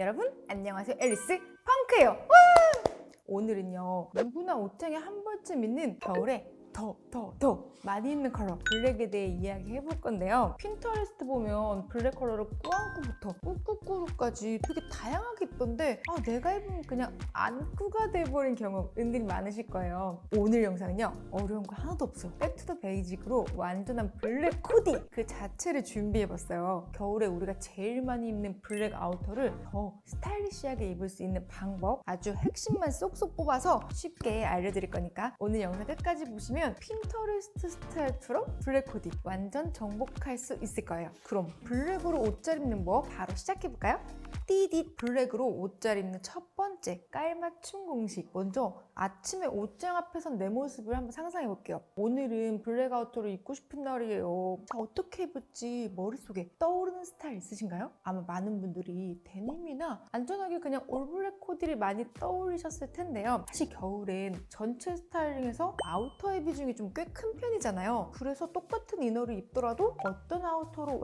여러분 안녕하세요. 앨리스 펑크예요. 와! 오늘은요 누구나 옷장에 한 번쯤 있는 겨울에 더 많이 입는 컬러 블랙에 대해 이야기 해볼 건데요. 핀터레스트 보면 블랙 컬러를 꾸안꾸부터 꾸꾸꾸루까지 되게 다양하게 입던데 내가 입으면 그냥 안꾸가 돼버린 경험 은근히 많으실 거예요. 오늘 영상은요 어려운 거 하나도 없어요. 백투더 베이직으로 완전한 블랙 코디 그 자체를 준비해봤어요. 겨울에 우리가 제일 많이 입는 블랙 아우터를 더 스타일리시하게 입을 수 있는 방법 아주 핵심만 쏙쏙 뽑아서 쉽게 알려드릴 거니까 오늘 영상 끝까지 보시면 핀터레스트 스타일처럼 블랙 코디 완전 정복할 수 있을 거예요. 그럼 블랙으로 옷 잘 입는 법 바로 시작해볼까요? 띠디 블랙으로 옷 잘 입는 첫 번째 깔맞춤 공식. 먼저 아침에 옷장 앞에선 내 모습을 한번 상상해볼게요. 오늘은 블랙 아우터를 입고 싶은 날이에요. 자, 어떻게 입을지 머릿속에 떠오르는 스타일 있으신가요? 아마 많은 분들이 데님이나 안전하게 그냥 올블랙 코디를 많이 떠올리셨을 텐데요. 사실 겨울엔 전체 스타일링에서 아우터의 비중이 좀 꽤 큰 편이잖아요. 그래서 똑같은 이너를 입더라도 어떤 아우터로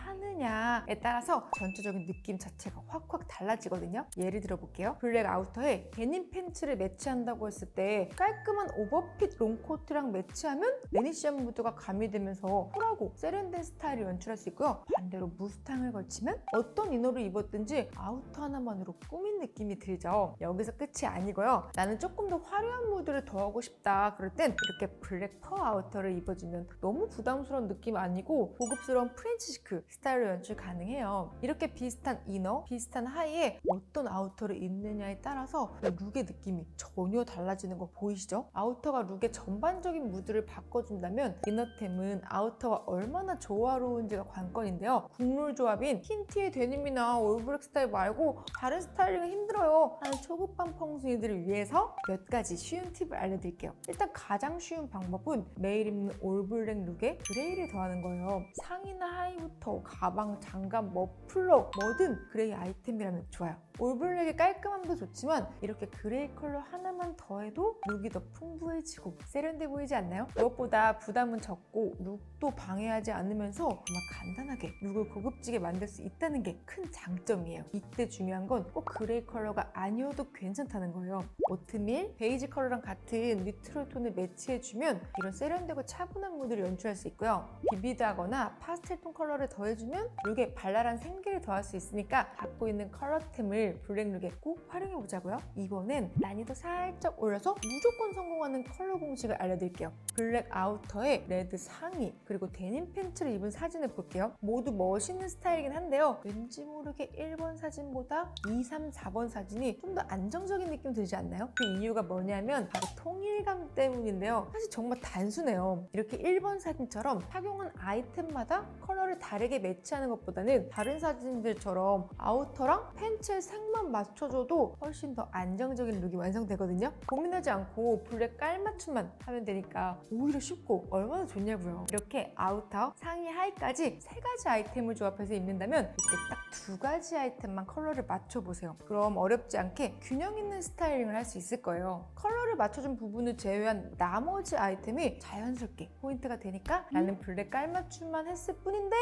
완성하느냐에 따라서 전체적인 느낌 자체가 확 달라지거든요. 예를 들어 볼게요. 블랙 아우터에 데님 팬츠를 매치한다고 했을 때 깔끔한 오버핏 롱코트랑 매치하면 레니시안 무드가 가미되면서 쿨하고 세련된 스타일을 연출할 수 있고요. 반대로 무스탕을 걸치면 어떤 이너를 입었든지 아우터 하나만으로 꾸민 느낌이 들죠. 여기서 끝이 아니고요. 나는 조금 더 화려한 무드를 더하고 싶다 그럴 땐 이렇게 블랙 퍼 아우터를 입어주면 너무 부담스러운 느낌 아니고 고급스러운 프렌치 시크 스타일로 연출 가능해요. 이렇게 비슷한 이너, 비슷한 하의에 어떤 아우터를 입느냐에 따라서 룩의 느낌이 전혀 달라지는 거 보이시죠? 아우터가 룩의 전반적인 무드를 바꿔준다면 이너템은 아우터와 얼마나 조화로운지가 관건인데요. 국룰 조합인 흰티의 데님이나 올블랙 스타일 말고 다른 스타일링은 힘들어요 하는 초급반 펑순이들을 위해서 몇 가지 쉬운 팁을 알려드릴게요. 일단 가장 쉬운 방법은 매일 입는 올블랙 룩에 그레이를 더하는 거예요. 상의나 하의부터 가방, 장갑, 머플러 뭐든 그레이 아이템이라면 좋아요. 올블랙의 깔끔함도 좋지만 이렇게 그레이 컬러 하나만 더해도 룩이 더 풍부해지고 세련돼 보이지 않나요? 무엇보다 부담은 적고 룩도 방해하지 않으면서 정말 간단하게 룩을 고급지게 만들 수 있다는 게 큰 장점이에요. 이때 중요한 건 꼭 그레이 컬러가 아니어도 괜찮다는 거예요. 오트밀, 베이지 컬러랑 같은 뉴트럴 톤을 매치해주면 이런 세련되고 차분한 무드를 연출할 수 있고요. 비비드하거나 파스텔 톤 컬러를 더해주면 룩에 발랄한 생기를 더할 수 있으니까 갖고 있는 컬러템을 블랙 룩에 꼭 활용해보자고요. 이번엔 난이도 살짝 올려서 무조건 성공하는 컬러 공식을 알려드릴게요. 블랙 아우터에 레드 상의 그리고 데님 팬츠를 입은 사진을 볼게요. 모두 멋있는 스타일이긴 한데요. 왠지 모르게 1번 사진보다 2, 3, 4번 사진이 좀 더 안정적인 느낌 들지 않나요? 그 이유가 뭐냐면 바로 통일감 때문인데요. 사실 정말 단순해요. 이렇게 1번 사진처럼 착용한 아이템마다 컬러를 다르게 매치하는 것보다는 다른 사진들처럼 아우터랑 팬츠의 색만 맞춰줘도 훨씬 더 안정적인 룩이 완성되거든요. 고민하지 않고 블랙 깔맞춤만 하면 되니까 오히려 쉽고 얼마나 좋냐고요. 이렇게 아우터, 상의, 하의까지 3가지 아이템을 조합해서 입는다면 이때 딱 2가지 아이템만 컬러를 맞춰보세요. 그럼 어렵지 않게 균형 있는 스타일링을 할 수 있을 거예요. 컬러를 맞춰준 부분을 제외한 나머지 아이템이 자연스럽게 포인트가 되니까 나는 블랙 깔맞춤만 했을 뿐인데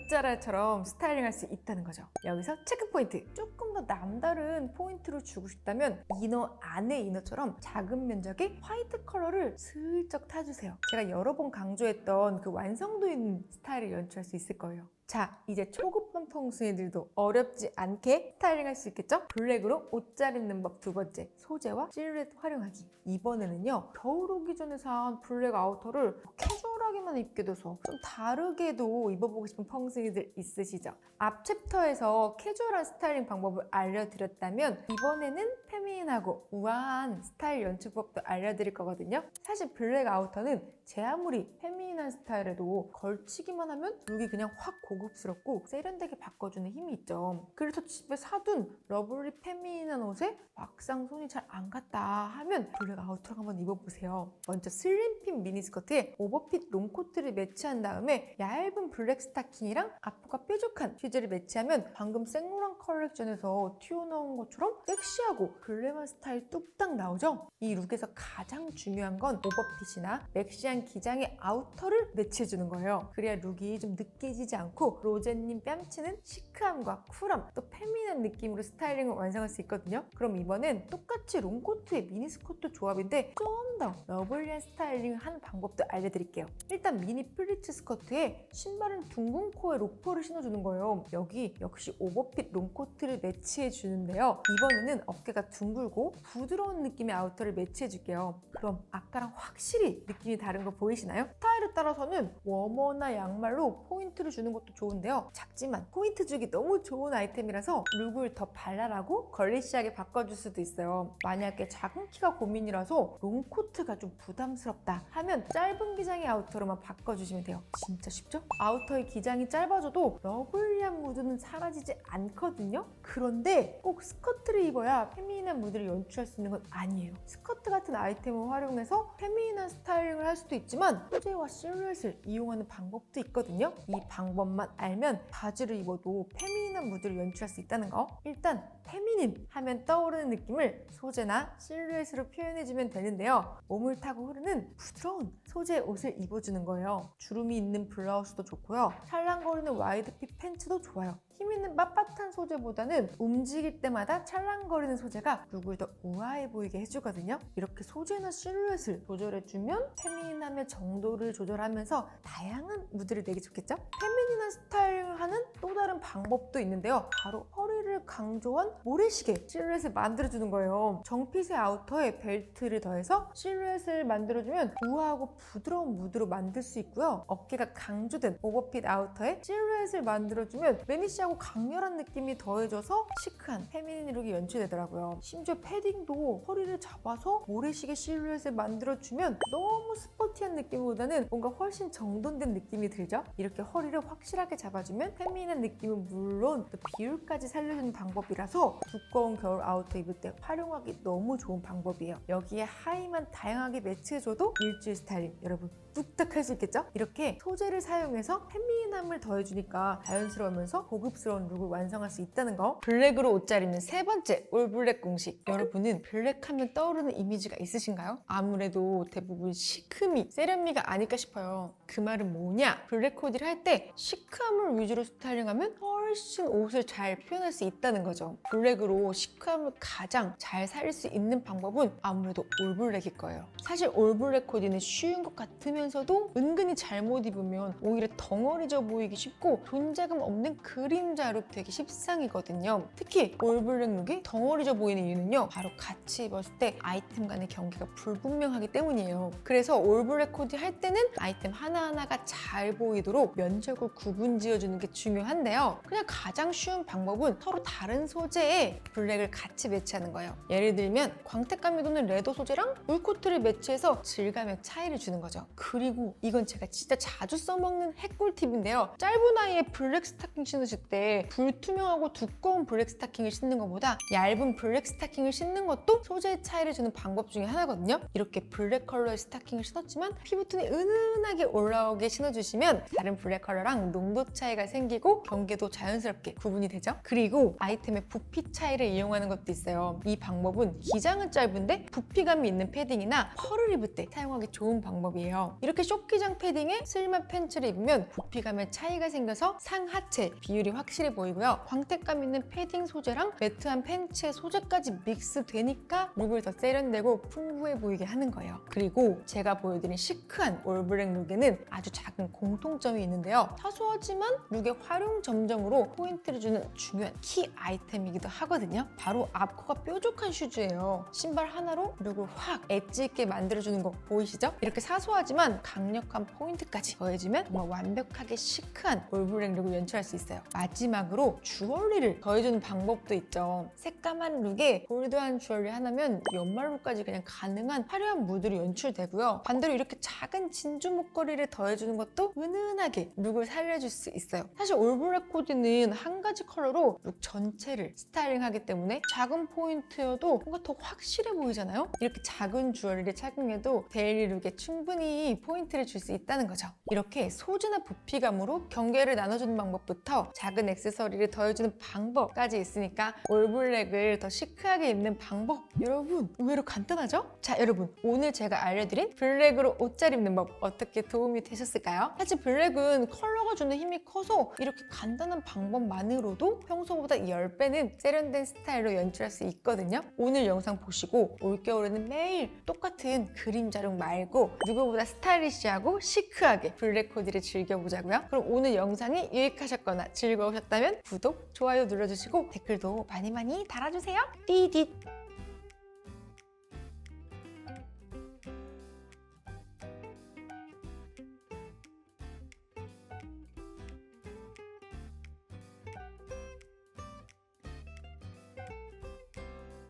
옷자라처럼 스타일링할 수 있다는 거죠. 여기서 체크 포인트! 조금 더 남다른 포인트로 주고 싶다면 이너 안에 이너처럼 작은 면적의 화이트 컬러를 슬쩍 타주세요. 제가 여러 번 강조했던 그 완성도 있는 스타일을 연출할 수 있을 거예요. 자, 이제 초급반 펑순이들도 어렵지 않게 스타일링할 수 있겠죠? 블랙으로 옷 잘 입는 법 2번째, 소재와 실루엣 활용하기. 이번에는요, 겨울 오기 전에 산 블랙 아우터를 캐주얼하게만 입게 돼서 좀 다르게도 입어보고 싶은 펑순이들 있으시죠? 앞 챕터에서 캐주얼한 스타일링 방법을 알려드렸다면 이번에는 페미닌하고 우아한 스타일 연출법도 알려드릴 거거든요. 사실 블랙 아우터는 제 아무리 페미닌한 스타일에도 걸치기만 하면 룩이 그냥 확 고급스럽고 세련되게 바꿔주는 힘이 있죠. 그래서 집에 사둔 러블리 페미닌한 옷에 막상 손이 잘 안 갔다 하면 블랙 아우터를 한번 입어보세요. 먼저 슬림핏 미니스커트에 오버핏 롱코트를 매치한 다음에 얇은 블랙 스타킹이랑 앞부가 뾰족한 슈즈를 매치하면 방금 생로랑 컬렉션에서 튀어나온 것처럼 섹시하고 글래머 스타일 뚝딱 나오죠? 이 룩에서 가장 중요한 건 오버핏이나 맥시한 기장의 아우터를 매치해주는 거예요. 그래야 룩이 좀 느껴지지 않고 그리고 로제님 뺨치는 시크함과 쿨함, 또 페미닌한 느낌으로 스타일링을 완성할 수 있거든요. 그럼 이번엔 똑같이 롱코트에 미니스커트 조합인데 좀 더 러블리한 스타일링을 하는 방법도 알려드릴게요. 일단 미니 플리츠 스커트에 신발은 둥근 코에 로퍼를 신어주는 거예요. 여기 역시 오버핏 롱코트를 매치해 주는데요. 이번에는 어깨가 둥글고 부드러운 느낌의 아우터를 매치해 줄게요. 그럼 아까랑 확실히 느낌이 다른 거 보이시나요? 스타일에 따라서는 워머나 양말로 포인트를 주는 것도 좋은데요. 작지만 포인트 주기 너무 좋은 아이템이라서 룩을 더 발랄하고 걸리시하게 바꿔줄 수도 있어요. 만약에 작은 키가 고민이라서 롱코트가 좀 부담스럽다 하면 짧은 기장의 아우터로만 바꿔주시면 돼요. 진짜 쉽죠? 아우터의 기장이 짧아져도 러블리한 무드는 사라지지 않거든요. 그런데 꼭 스커트를 입어야 페미닌한 무드를 연출할 수 있는 건 아니에요. 스커트 같은 아이템을 활용해서 페미닌한 스타일링을 할 수도 있지만 소재와 실루엣을 이용하는 방법도 있거든요. 이 방법만 알면 바지를 입어도 페미닌한 무드를 연출할 수 있다는 거. 일단 페미닌 하면 떠오르는 느낌을 소재나 실루엣으로 표현해주면 되는데요. 몸을 타고 흐르는 부드러운 소재의 옷을 입어주는 거예요. 주름이 있는 블라우스도 좋고요. 찰랑거리는 와이드핏 팬츠도 좋아요. 힘 있는 빳빳한 소재보다는 움직일 때마다 찰랑거리는 소재가 룩을 더 우아해 보이게 해주거든요. 이렇게 소재나 실루엣을 조절해주면 페미닌함의 정도를 조절하면서 다양한 무드를 내기 좋겠죠? 페미닌한 스타일을 하는 또 다른 방법도 있는데요. 바로 허리를 강조한 모래시계 실루엣을 만들어주는 거예요. 정핏의 아우터에 벨트를 더해서 실루엣을 만들어주면 우아하고 부드러운 무드로 만들 수 있고요. 어깨가 강조된 오버핏 아우터에 실루엣을 만들어주면 매니시하고 강렬한 느낌이 더해져서 시크한 페미닌 룩이 연출되더라고요. 심지어 패딩도 허리를 잡아서 모래시계 실루엣을 만들어주면 너무 스포티한 느낌보다는 뭔가 훨씬 정돈된 느낌이 들죠? 이렇게 허리를 확실하게 잡아주면 페미닌한 느낌은 물론 또 비율까지 살려주는 방법이라서 두꺼운 겨울 아우터 입을 때 활용하기 너무 좋은 방법이에요. 여기에 하의만 다양하게 매치해줘도 일주일 스타일링 여러분 뚝딱 할 수 있겠죠? 이렇게 소재를 사용해서 페미닌함을 더해주니까 자연스러우면서 고급스러운 룩을 완성할 수 있다는 거. 블랙으로 옷 잘 입는 세 번째 올블랙 공식. 여러분은 블랙하면 떠오르는 이미지가 있으신가요? 아무래도 대부분 시크미, 세련미가 아닐까 싶어요. 그 말은 뭐냐? 블랙 코디를 할 때 시크함을 위주로 스타일링하면 훨씬 옷을 잘 표현할 수 있다는 거죠. 블랙으로 시크함을 가장 잘 살릴 수 있는 방법은 아무래도 올블랙일 거예요. 사실 올블랙 코디는 쉬운 것 같으면서도 은근히 잘못 입으면 오히려 덩어리져 보이기 쉽고 존재감 없는 그림자 룩 되기 십상이거든요. 특히 올블랙 룩이 덩어리져 보이는 이유는요. 바로 같이 입었을 때 아이템 간의 경계가 불분명하기 때문이에요. 그래서 올블랙 코디 할 때는 아이템 하나하나가 잘 보이도록 면적을 구분 지어주는 게 중요한데요. 그냥 가장 쉬운 방법은 서로 다른 소재에 블랙을 같이 매치하는 거예요. 예를 들면 광택감이 도는 레더 소재랑 울코트를 매치해서 질감의 차이를 주는 거죠. 그리고 이건 제가 진짜 자주 써먹는 핵꿀팁인데요. 짧은 아이에 블랙 스타킹 신으실 때 불투명하고 두꺼운 블랙 스타킹을 신는 것보다 얇은 블랙 스타킹을 신는 것도 소재의 차이를 주는 방법 중에 하나거든요. 이렇게 블랙 컬러의 스타킹을 신었지만 피부톤이 은은하게 올라오게 신어주시면 다른 블랙 컬러랑 농도 차이가 생기고 경계도 자연스럽게 구분이 되죠. 그리고 아이템의 부피 차이를 이용하는 것도 있어요. 이 방법은 기장은 짧은데 부피감이 있는 패딩이나 펄을 입을 때 사용하기 좋은 방법이에요. 이렇게 숏기장 패딩에 슬림한 팬츠를 입으면 부피감의 차이가 생겨서 상하체 비율이 확실해 보이고요. 광택감 있는 패딩 소재랑 매트한 팬츠의 소재까지 믹스되니까 룩을 더 세련되고 풍부해 보이게 하는 거예요. 그리고 제가 보여드린 시크한 올블랙 룩에는 아주 작은 공통점이 있는데요. 사소하지만 룩의 활용 점정으로 포인트를 주는 중요한 키 아이템이기도 하거든요. 바로 앞코가 뾰족한 슈즈예요. 신발 하나로 룩을 확 엣지 있게 만들어주는 거 보이시죠? 이렇게 사소하지만 강력한 포인트까지 더해주면 정말 완벽하게 시크한 올블랙 룩을 연출할 수 있어요. 마지막으로 주얼리를 더해주는 방법도 있죠. 새까만 룩에 볼드한 주얼리 하나면 연말룩까지 그냥 가능한 화려한 무드로 연출되고요. 반대로 이렇게 작은 진주 목걸이를 더해주는 것도 은은하게 룩을 살려줄 수 있어요. 사실 올블랙 코디는 한 가지 컬러로 룩 전체를 스타일링하기 때문에 작은 포인트여도 뭔가 더 확실해 보이잖아요? 이렇게 작은 주얼리를 착용해도 데일리 룩에 충분히 포인트를 줄 수 있다는 거죠. 이렇게 소재나 부피감으로 경계를 나눠주는 방법부터 작은 액세서리를 더해주는 방법까지 있으니까 올블랙을 더 시크하게 입는 방법, 여러분 의외로 간단하죠? 자, 여러분 오늘 제가 알려드린 블랙으로 옷 잘 입는 법 어떻게 도움이 되셨을까요? 사실 블랙은 컬러가 주는 힘이 커서 이렇게 간단한 방법만으로도 평소보다 10배는 세련된 스타일로 연출할 수 있거든요. 오늘 영상 보시고 올겨울에는 매일 똑같은 그림자 룩 말고 누구보다 스타일리시하고 시크하게 블랙 코디를 즐겨보자고요. 그럼 오늘 영상이 유익하셨거나 즐거우셨다면 구독, 좋아요 눌러주시고 댓글도 많이 달아주세요. 띠짓!